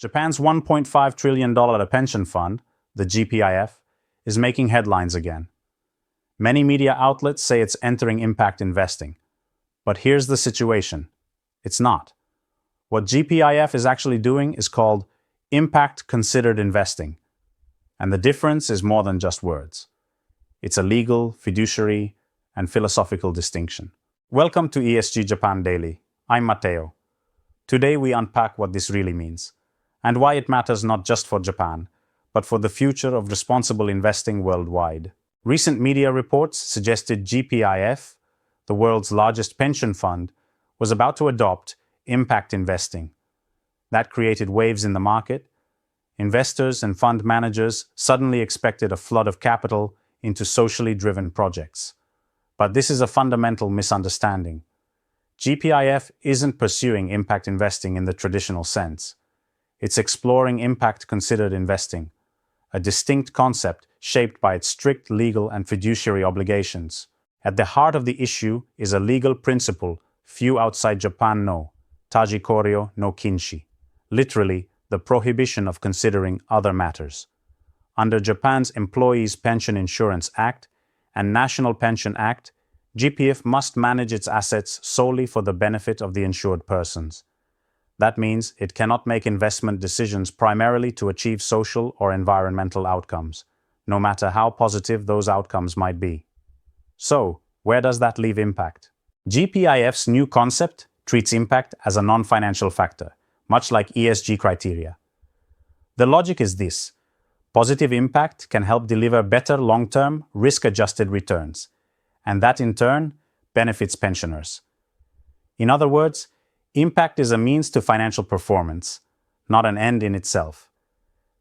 Japan's $1.5 trillion pension fund, the GPIF, is making headlines again. Many media outlets say it's entering impact investing. But here's the situation. It's not. What GPIF is actually doing is called impact considered investing. And the difference is more than just words. It's a legal, fiduciary, and philosophical distinction. Welcome to ESG Japan Daily. I'm Matteo. Today we unpack what this really means, and why it matters not just for Japan, but for the future of responsible investing worldwide. Recent media reports suggested GPIF, the world's largest pension fund, was about to adopt impact investing. That created waves in the market. Investors and fund managers suddenly expected a flood of capital into socially driven projects. But this is a fundamental misunderstanding. GPIF isn't pursuing impact investing in the traditional sense. It's exploring impact considered investing, a distinct concept shaped by its strict legal and fiduciary obligations. At the heart of the issue is a legal principle few outside Japan know, taji koryo no kinshi, literally the prohibition of considering other matters. Under Japan's Employees' Pension Insurance Act and National Pension Act, GPIF must manage its assets solely for the benefit of the insured persons. That means it cannot make investment decisions primarily to achieve social or environmental outcomes, no matter how positive those outcomes might be. So, where does that leave impact? GPIF's new concept treats impact as a non-financial factor, much like ESG criteria. The logic is this: positive impact can help deliver better long-term, risk-adjusted returns, and that in turn benefits pensioners. In other words, impact is a means to financial performance, not an end in itself.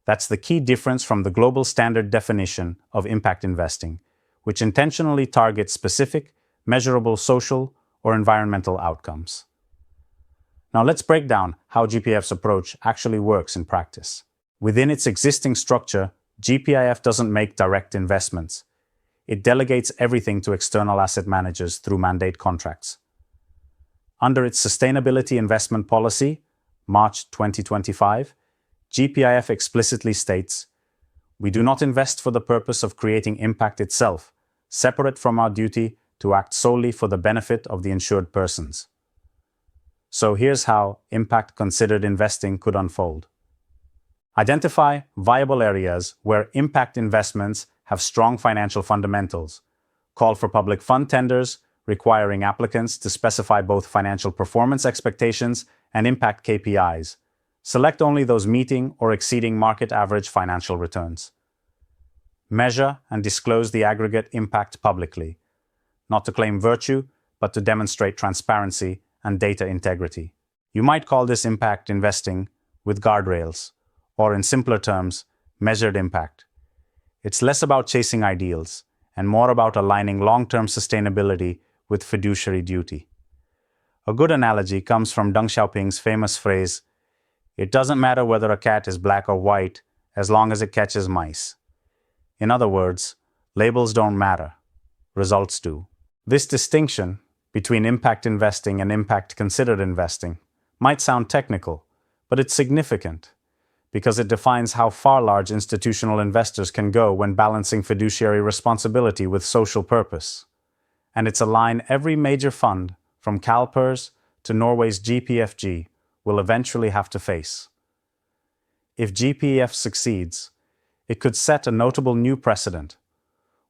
That's the key difference from the global standard definition of impact investing, which intentionally targets specific, measurable social or environmental outcomes. Now let's break down how GPIF's approach actually works in practice. Within its existing structure, GPIF doesn't make direct investments. It delegates everything to external asset managers through mandate contracts. Under its Sustainability Investment Policy, March 2025, GPIF explicitly states, "We do not invest for the purpose of creating impact itself, separate from our duty to act solely for the benefit of the insured persons." So here's how impact considered investing could unfold. Identify viable areas where impact investments have strong financial fundamentals. Call for public fund tenders, requiring applicants to specify both financial performance expectations and impact KPIs. Select only those meeting or exceeding market average financial returns. Measure and disclose the aggregate impact publicly, not to claim virtue, but to demonstrate transparency and data integrity. You might call this impact investing with guardrails, or in simpler terms, measured impact. It's less about chasing ideals and more about aligning long-term sustainability with fiduciary duty. A good analogy comes from Deng Xiaoping's famous phrase, "It doesn't matter whether a cat is black or white as long as it catches mice." In other words, labels don't matter, results do. This distinction between impact investing and impact considered investing might sound technical, but it's significant, because it defines how far large institutional investors can go when balancing fiduciary responsibility with social purpose. And it's a line every major fund, from CalPERS to Norway's GPFG, will eventually have to face. If GPF succeeds, it could set a notable new precedent,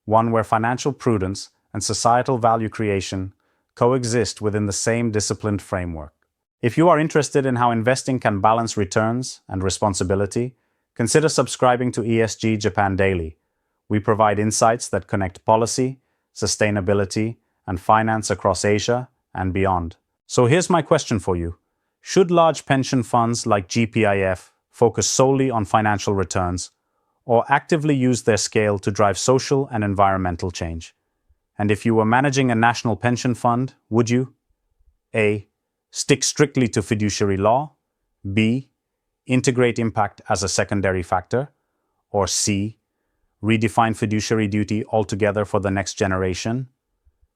one where financial prudence and societal value creation coexist within the same disciplined framework. If you are interested in how investing can balance returns and responsibility, consider subscribing to ESG Japan Daily. We provide insights that connect policy, sustainability, and finance across Asia and beyond. So here's my question for you. Should large pension funds like GPIF focus solely on financial returns, or actively use their scale to drive social and environmental change? And if you were managing a national pension fund, would you A. Stick strictly to fiduciary law, B. Integrate impact as a secondary factor, or C. Redefine fiduciary duty altogether for the next generation?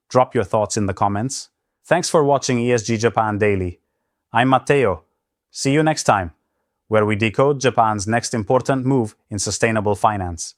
Drop your thoughts in the comments. Thanks for watching ESG Japan Daily. I'm Matteo. See you next time. where we decode Japan's next important move in sustainable finance.